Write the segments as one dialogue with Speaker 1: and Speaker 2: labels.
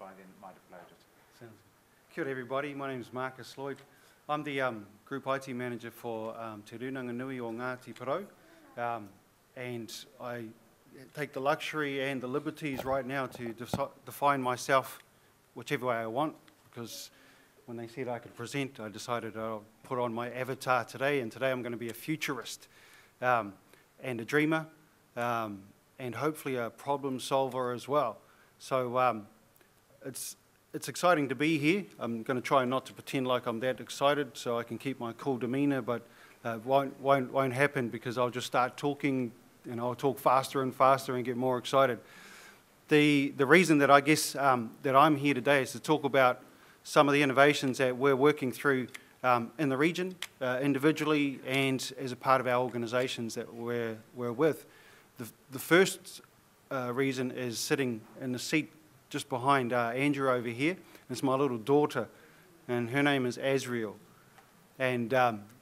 Speaker 1: by then it might have loaded.
Speaker 2: Sounds good. Kia ora everybody, my name is Marcus Lloyd. I'm the Group IT Manager for Te Runanga Nui o Ngati Porou, and I take the luxury and the liberties right now to define myself whichever way I want, because when they said I could present, I decided I'll put on my avatar today, and today I'm going to be a futurist and a dreamer, and hopefully a problem solver as well. So it's exciting to be here. I'm going to try not to pretend like I'm that excited so I can keep my cool demeanour, but won't happen because I'll just start talking and I'll talk faster and faster and get more excited. The reason that I guess that I'm here today is to talk about some of the innovations that we're working through in the region, individually and as a part of our organisations that we're with. The first reason is sitting in the seat just behind Andrew over here. It's my little daughter, and her name is Azriel, and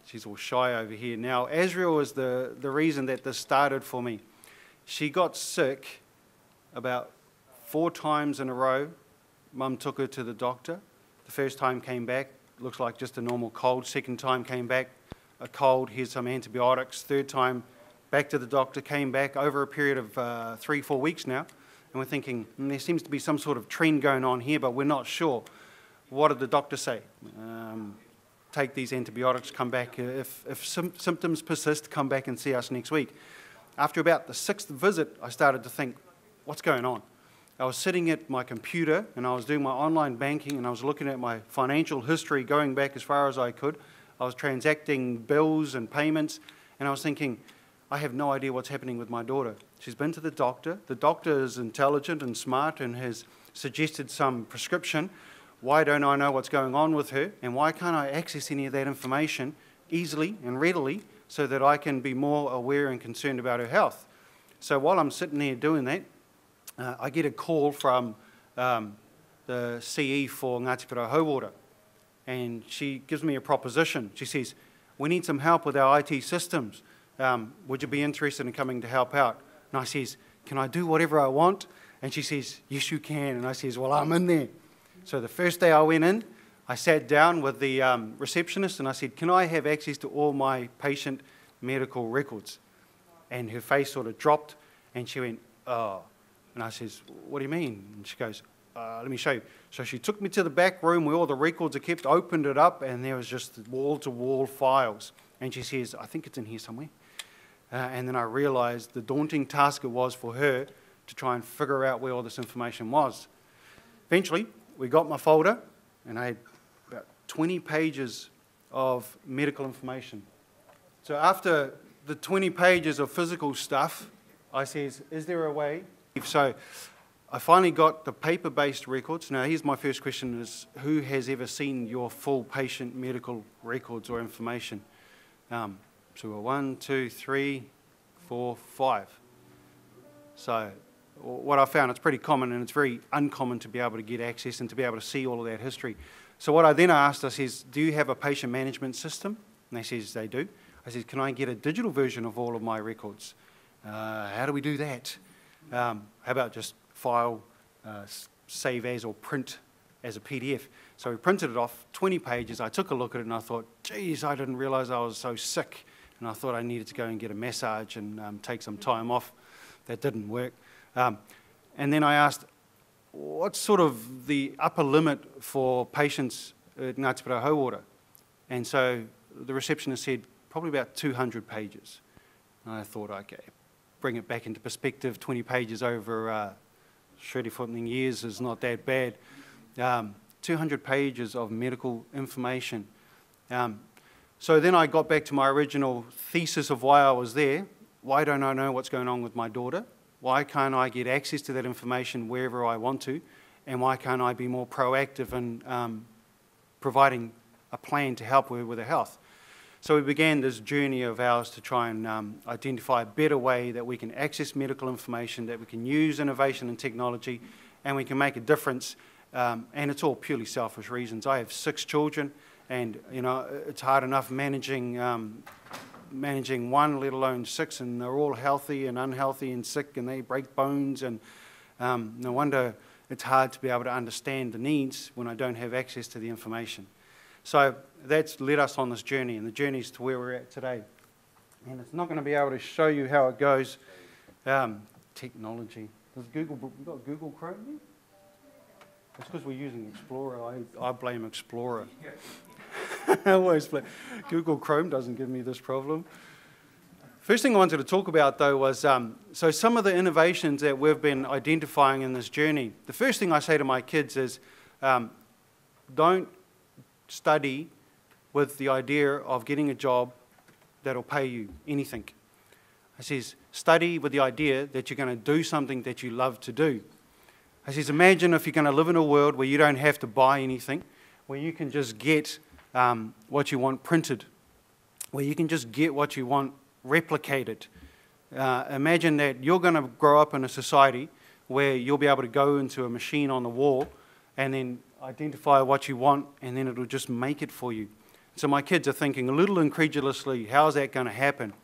Speaker 2: she's all shy over here. Now, Azriel is the reason that this started for me. She got sick about 4 times in a row. Mum took her to the doctor. The first time came back, looks like just a normal cold. Second time came back, a cold, here's some antibiotics. Third time, back to the doctor, came back over a period of 3-4 weeks now. And we're thinking, there seems to be some sort of trend going on here, but we're not sure. What did the doctor say? Take these antibiotics, come back. If symptoms persist, come back and see us next week. After about the 6th visit, I started to think, what's going on? I was sitting at my computer and I was doing my online banking and I was looking at my financial history going back as far as I could. I was transacting bills and payments, and I was thinking, I have no idea what's happening with my daughter. She's been to the doctor. The doctor is intelligent and smart and has suggested some prescription. Why don't I know what's going on with her? And why can't I access any of that information easily and readily so that I can be more aware and concerned about her health? So while I'm sitting there doing that, I get a call from the CE for Ngati Porou Hauora, and she gives me a proposition. She says, we need some help with our IT systems. Would you be interested in coming to help out? And I says, can I do whatever I want? And she says, yes, you can. And I says, well, I'm in there. So the first day I went in, I sat down with the receptionist and I said, can I have access to all my patient medical records? And her face sort of dropped and she went, oh. And I says, what do you mean? And she goes, let me show you. So she took me to the back room where all the records are kept, opened it up, and there was just wall-to-wall files. And she says, I think it's in here somewhere. And then I realised the daunting task it was for her to try and figure out where all this information was. Eventually, we got my folder, and I had about 20 pages of medical information. So after the 20 pages of physical stuff, I says, is there a way? So I finally got the paper-based records. Now, here's my first question is, who has ever seen your full patient medical records or information? So 1, 2, 3, 4, 5. So what I found, it's pretty common and it's very uncommon to be able to get access and to be able to see all of that history. So what I then asked, I says, do you have a patient management system? And they says they do. I said, can I get a digital version of all of my records? How do we do that? How about just file, save as, or print as a PDF? So we printed it off, 20 pages. I took a look at it and I thought, geez, I didn't realise I was so sick. And I thought I needed to go and get a massage and take some time off. That didn't work. And then I asked, what's sort of the upper limit for patients at Ngati Porou Hauora? And so the receptionist said, probably about 200 pages. And I thought, okay, bring it back into perspective, 20 pages over 30-something years is not that bad. 200 pages of medical information. So then I got back to my original thesis of why I was there. Why don't I know what's going on with my daughter? Why can't I get access to that information wherever I want to? And why can't I be more proactive in providing a plan to help her with her health? So we began this journey of ours to try and identify a better way that we can access medical information, that we can use innovation and technology, and we can make a difference. And it's all purely selfish reasons. I have 6 children, and you know it's hard enough managing one, let alone 6, and they're all healthy and unhealthy and sick, and they break bones, and no wonder it's hard to be able to understand the needs when I don't have access to the information. So that's led us on this journey, and the journey's to where we're at today. And it's not going to be able to show you how it goes. Technology. Does Google, we've got Google Chrome here? It's because we're using Explorer. I blame Explorer. I always blame. Google Chrome doesn't give me this problem. First thing I wanted to talk about, though, was so some of the innovations that we've been identifying in this journey. The first thing I say to my kids is, don't study with the idea of getting a job that'll pay you anything. I says, study with the idea that you're going to do something that you love to do. I says, imagine if you're going to live in a world where you don't have to buy anything, where you can just get what you want printed, where you can just get what you want replicated. Imagine that you're going to grow up in a society where you'll be able to go into a machine on the wall and then identify what you want, and then it'll just make it for you. So my kids are thinking a little incredulously, how is that going to happen?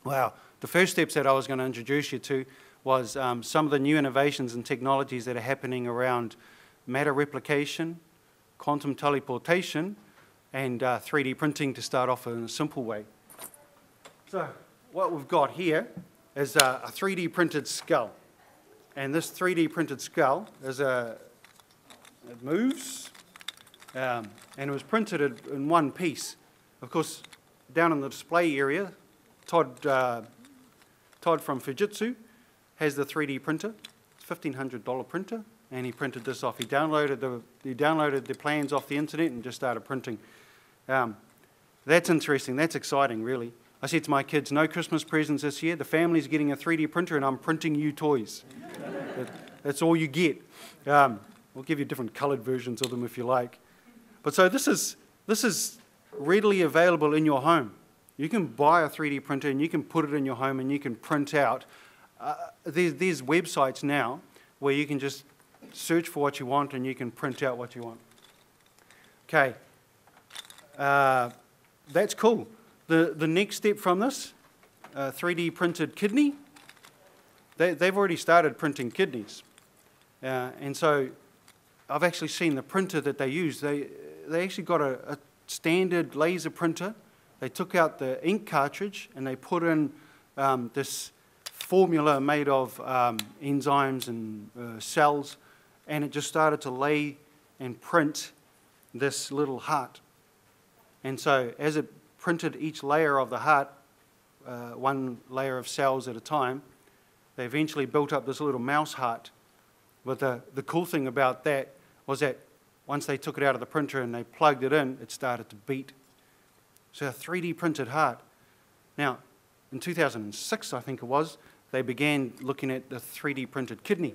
Speaker 2: Wow. The first steps that I was going to introduce you to was some of the new innovations and technologies that are happening around matter replication, quantum teleportation, and 3D printing to start off in a simple way. So what we've got here is a 3D printed skull. And this 3D printed skull is it moves, and it was printed in one piece. Of course, down in the display area, Todd from Fujitsu has the 3D printer. It's a $1,500 printer, and he printed this off. He downloaded the plans off the internet and just started printing. That's interesting. That's exciting, really. I said to my kids, no Christmas presents this year. The family's getting a 3D printer, and I'm printing you toys. That's all you get. We'll give you different coloured versions of them if you like. But so this is readily available in your home. You can buy a 3D printer and you can put it in your home and you can print out. There's websites now where you can just search for what you want and you can print out what you want. Okay, that's cool. The next step from this, 3D printed kidney, they've already started printing kidneys. And so I've actually seen the printer that they use. They actually got a standard laser printer. They took out the ink cartridge and they put in this formula made of enzymes and cells, and it just started to lay and print this little heart. And so as it printed each layer of the heart, one layer of cells at a time, they eventually built up this little mouse heart. But the cool thing about that was that once they took it out of the printer and they plugged it in, it started to beat. So a 3D printed heart. Now, in 2006, I think it was, they began looking at the 3D printed kidney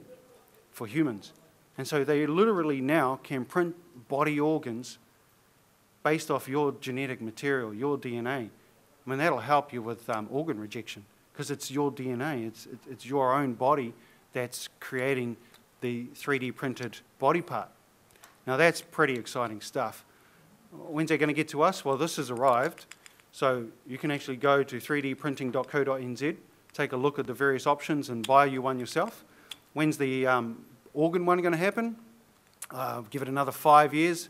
Speaker 2: for humans. And so they literally now can print body organs based off your genetic material, your DNA. I mean, that'll help you with organ rejection because it's your DNA. It's your own body that's creating the 3D printed body part. Now, that's pretty exciting stuff. When's that going to get to us? Well, this has arrived. So you can actually go to 3dprinting.co.nz, take a look at the various options and buy you one yourself. When's the organ one going to happen? Give it another 5 years.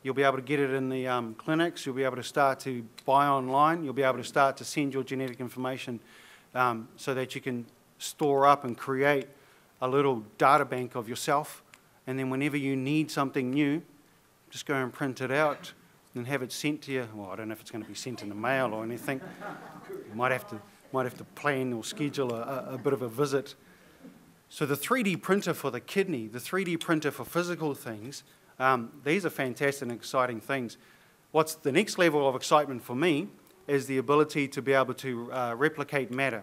Speaker 2: You'll be able to get it in the clinics. You'll be able to start to buy online. You'll be able to start to send your genetic information so that you can store up and create a little data bank of yourself. And then whenever you need something new, just go and print it out and have it sent to you. Well, I don't know if it's going to be sent in the mail or anything. You might have to plan or schedule a bit of a visit. So the 3D printer for the kidney, the 3D printer for physical things, these are fantastic and exciting things. What's the next level of excitement for me is the ability to be able to replicate matter.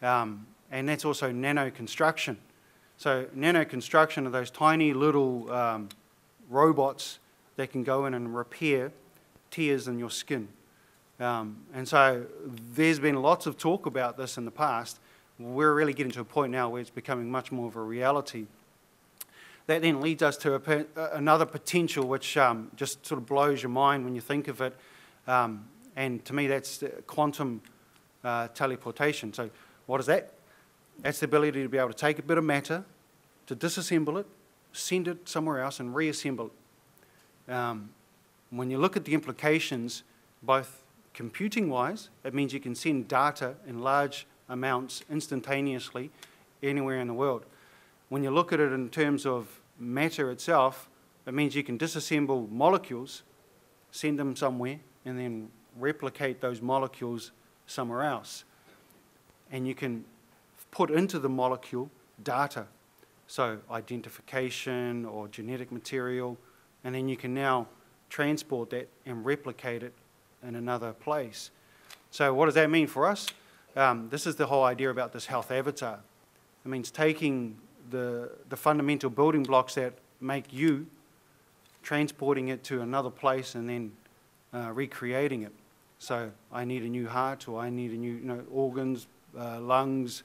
Speaker 2: And that's also nano-construction. So nano-construction are those tiny little robots that can go in and repair tears in your skin. And so there's been lots of talk about this in the past. We're really getting to a point now where it's becoming much more of a reality. That then leads us to another potential which just sort of blows your mind when you think of it. And to me, that's quantum teleportation. So what is that? That's the ability to be able to take a bit of matter, to disassemble it, send it somewhere else and reassemble it. When you look at the implications, both computing-wise, it means you can send data in large amounts instantaneously anywhere in the world. When you look at it in terms of matter itself, it means you can disassemble molecules, send them somewhere, and then replicate those molecules somewhere else. And you can put into the molecule data, so identification or genetic material, and then you can now transport that and replicate it in another place. So what does that mean for us? This is the whole idea about this health avatar. It means taking the fundamental building blocks that make you, transporting it to another place and then recreating it. So I need a new heart, or I need a new organs, lungs.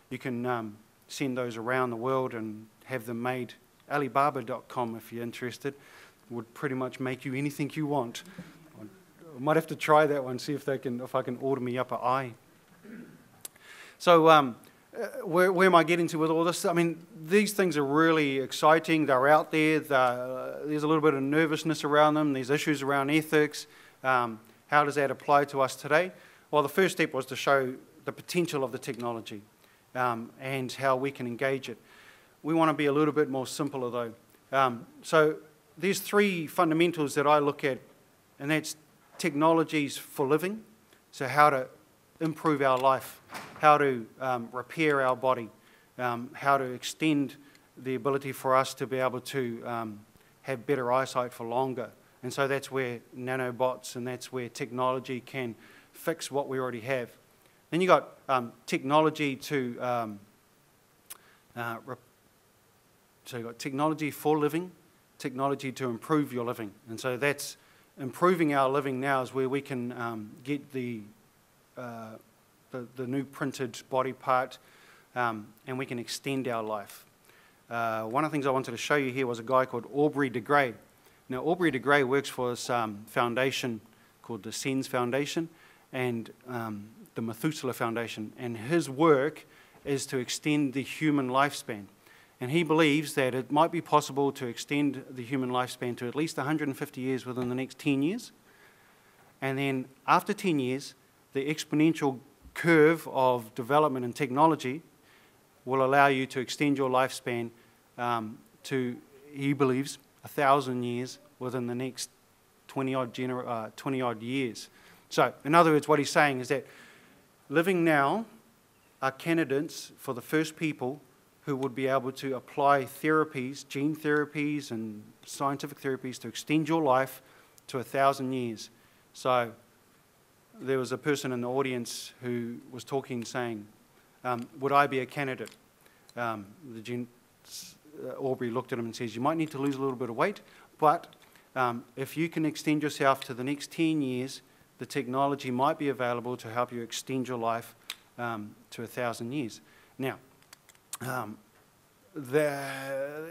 Speaker 2: You can send those around the world and have them made. Alibaba.com, if you're interested, would pretty much make you anything you want. I might have to try that one, see if I can order me up an eye. So where am I getting to with all this? I mean, these things are really exciting. They're out there. There's a little bit of nervousness around them. There's issues around ethics. How does that apply to us today? Well, the first step was to show the potential of the technology and how we can engage it. We want to be a little bit more simpler, though. So there's three fundamentals that I look at, and that's technologies for living, so how to improve our life, how to repair our body, how to extend the ability for us to be able to have better eyesight for longer. And so that's where nanobots and that's where technology can fix what we already have. Then you got technology to, so you've got technology for living, technology to improve your living. And so that's improving our living now is where we can get the new printed body part and we can extend our life. One of the things I wanted to show you here was a guy called Aubrey de Grey. Now, Aubrey de Grey works for this foundation called the SENS Foundation and the Methuselah Foundation, and his work is to extend the human lifespan. And he believes that it might be possible to extend the human lifespan to at least 150 years within the next 10 years. And then after 10 years, the exponential curve of development and technology will allow you to extend your lifespan to, he believes, 1,000 years within the next 20-odd years. So, in other words, what he's saying is that living now are candidates for the first people who would be able to apply therapies, gene therapies and scientific therapies to extend your life to 1,000 years. So there was a person in the audience who was talking saying, would I be a candidate? Aubrey looked at him and says, you might need to lose a little bit of weight, but if you can extend yourself to the next 10 years, the technology might be available to help you extend your life to 1,000 years. Now,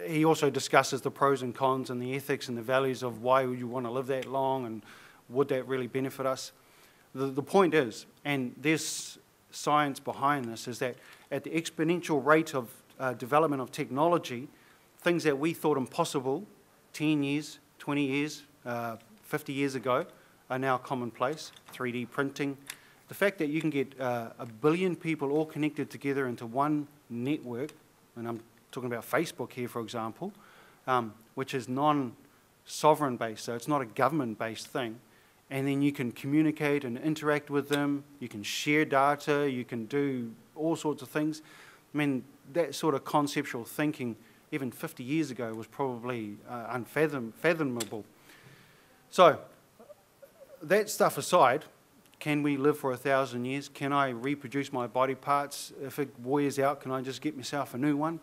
Speaker 2: he also discusses the pros and cons and the ethics and the values of why you want to live that long and would that really benefit us. The point is, and there's science behind this, is that at the exponential rate of development of technology, things that we thought impossible 10 years, 20 years, 50 years ago are now commonplace. 3D printing. The fact that you can get 1 billion people all connected together into one network, and I'm talking about Facebook here, for example, which is non-sovereign based, so it's not a government-based thing, and then you can communicate and interact with them, you can share data, you can do all sorts of things. I mean, that sort of conceptual thinking, even 50 years ago, was probably unfathomable. So, that stuff aside, can we live for 1,000 years? Can I reproduce my body parts? If it wears out, can I just get myself a new one?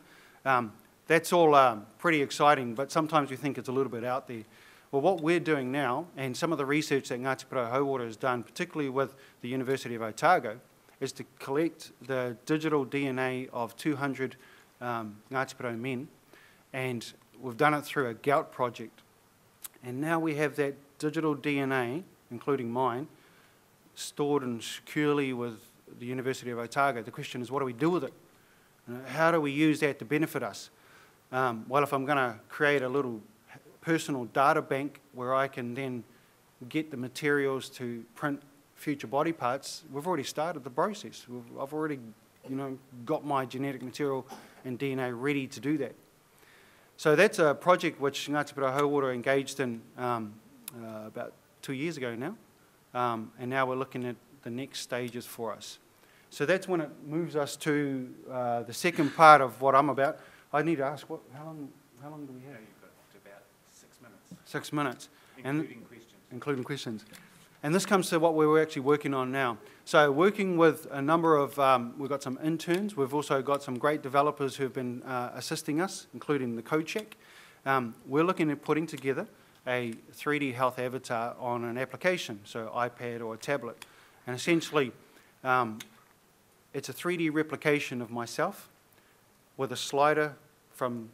Speaker 2: That's all pretty exciting, but sometimes we think it's a little bit out there. Well, what we're doing now, and some of the research that Ngati Porou Hauora has done, particularly with the University of Otago, is to collect the digital DNA of 200 Ngati Porou men, and we've done it through a gout project. And now we have that digital DNA, including mine, stored and securely with the University of Otago. The question is, what do we do with it? How do we use that to benefit us? well, if I'm going to create a little personal data bank where I can then get the materials to print future body parts, we've already started the process. I've already, got my genetic material and DNA ready to do that. So that's a project which Ngati Porou engaged in about 2 years ago now, and now we're looking at the next stages for us. So that's when it moves us to the second part of what I'm about. I need to ask, how long do we have?
Speaker 1: You've got about 6 minutes.
Speaker 2: 6 minutes.
Speaker 1: Including questions.
Speaker 2: Including questions. And this comes to what we're actually working on now. So working with a number of, we've got some interns, we've also got some great developers who've been assisting us, including the co-check. We're looking at putting together a 3D health avatar on an application, so iPad or a tablet. And essentially, it's a 3D replication of myself with a slider from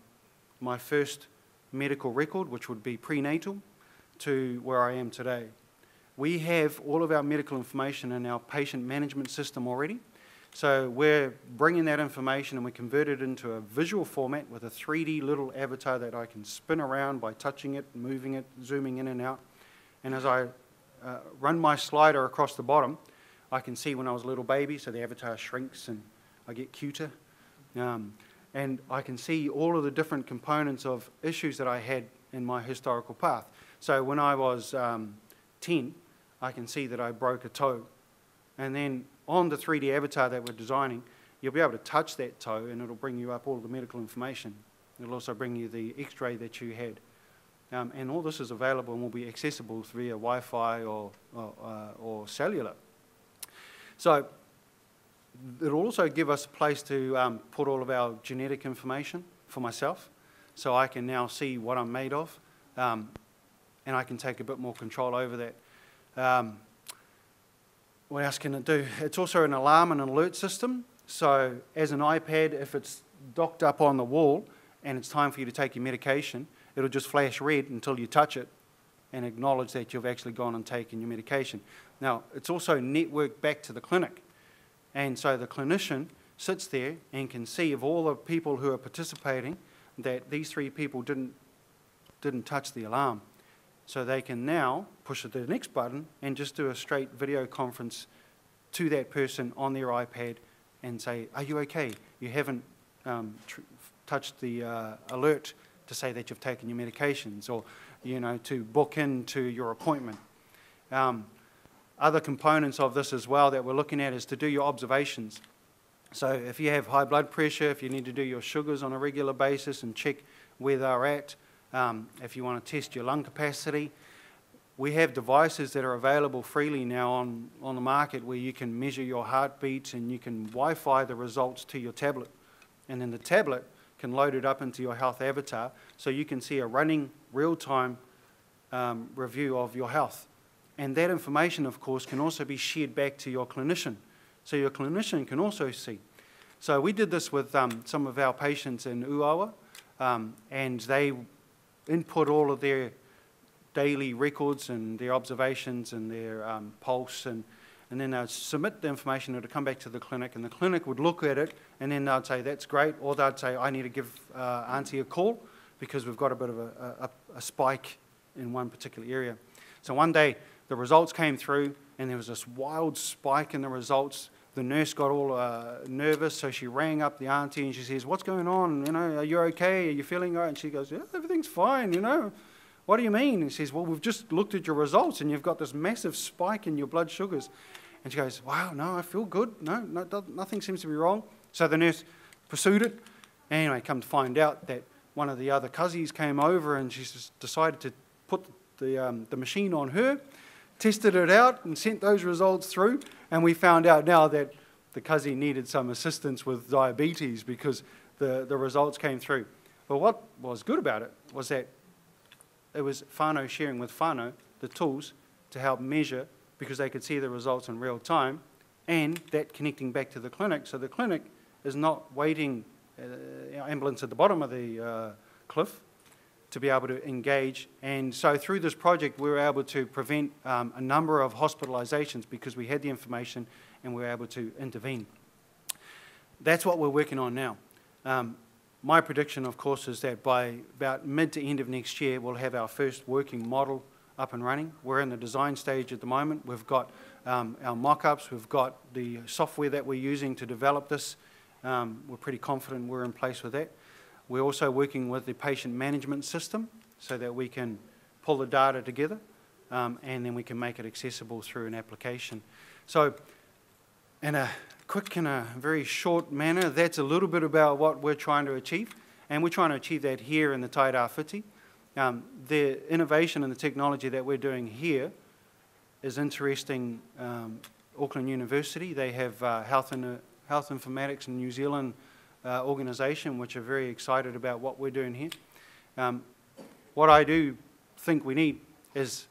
Speaker 2: my first medical record, which would be prenatal, to where I am today. We have all of our medical information in our patient management system already. So we're bringing that information and we convert it into a visual format with a 3D little avatar that I can spin around by touching it, moving it, zooming in and out. And as I run my slider across the bottom, I can see when I was a little baby, so the avatar shrinks and I get cuter. And I can see all of the different components of issues that I had in my historical path. So when I was 10, I can see that I broke a toe. And then on the 3D avatar that we're designing, you'll be able to touch that toe and it'll bring you up all the medical information. It'll also bring you the x-ray that you had. And all this is available and will be accessible via Wi-Fi or cellular. So it'll also give us a place to put all of our genetic information for myself, so I can now see what I'm made of, and I can take a bit more control over that. What else can it do? It's also an alarm and an alert system. So as an iPad, if it's docked up on the wall and it's time for you to take your medication, it'll just flash red until you touch it and acknowledge that you've actually gone and taken your medication. Now, it's also networked back to the clinic. And so the clinician sits there and can see of all the people who are participating that these 3 people didn't touch the alarm. So they can now push the next button and just do a straight video conference to that person on their iPad and say, are you okay? You haven't touched the alert to say that you've taken your medications, or to book into your appointment. Other components of this as well that we're looking at is to do your observations. So if you have high blood pressure, if you need to do your sugars on a regular basis and check where they're at, if you want to test your lung capacity, we have devices that are available freely now on the market where you can measure your heartbeat and you can Wi-Fi the results to your tablet. And then the tablet can load it up into your health avatar so you can see a running real-time review of your health. And that information, of course, can also be shared back to your clinician. So your clinician can also see. So we did this with some of our patients in Uawa, and they input all of their daily records and their observations and their pulse, and then they'd submit the information. It would come back to the clinic, and the clinic would look at it, and then they'd say, that's great, or they'd say, I need to give Auntie a call because we've got a bit of a spike in one particular area. So one day, the results came through, and there was this wild spike in the results. The nurse got all nervous, so she rang up the auntie and she says, what's going on? Are you okay? Are you feeling all right? And she goes, yeah, everything's fine, What do you mean? And she says, well, we've just looked at your results and you've got this massive spike in your blood sugars. And she goes, wow, no, I feel good. No, nothing seems to be wrong. So the nurse pursued it. Anyway, come to find out that one of the other cousins came over and she just decided to put the machine on her, tested it out and sent those results through, and we found out now that the cousin needed some assistance with diabetes because the results came through. But what was good about it was that it was whānau sharing with whānau the tools to help measure, because they could see the results in real time, and that connecting back to the clinic. So the clinic is not waiting ambulance at the bottom of the cliff to be able to engage. And so through this project, we were able to prevent a number of hospitalizations because we had the information and we were able to intervene. That's what we're working on now. my prediction, of course, is that by about mid to end of next year, we'll have our first working model up and running. We're in the design stage at the moment. We've got our mock-ups, we've got the software that we're using to develop this. We're pretty confident we're in place with that. We're also working with the patient management system so that we can pull the data together and then we can make it accessible through an application. So in a quick and a very short manner, that's a little bit about what we're trying to achieve, and we're trying to achieve that here in the Tairawhiti. The innovation and the technology that we're doing here is interesting. Auckland University, they have Health Informatics in New Zealand organisation, which are very excited about what we're doing here. What I do think we need is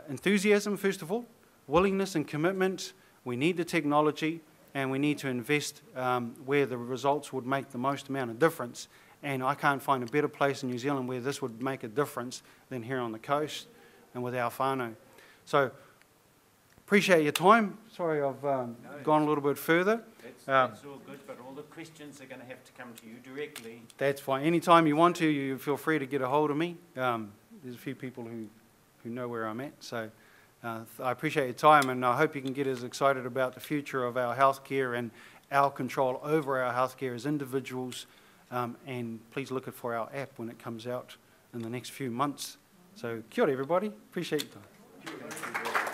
Speaker 2: enthusiasm, first of all, willingness and commitment. We need the technology, and we need to invest where the results would make the most amount of difference. And I can't find a better place in New Zealand where this would make a difference than here on the coast and with our whānau. So, appreciate your time. Sorry I've gone a little bit further.
Speaker 1: That's all good, but all the questions are going to have to come to you directly.
Speaker 2: That's fine. Anytime you want to, you feel free to get a hold of me. There's a few people who know where I'm at. So I appreciate your time, and I hope you can get as excited about the future of our healthcare and our control over our healthcare as individuals. And please look for our app when it comes out in the next few months. So kia ora everybody. Appreciate your time.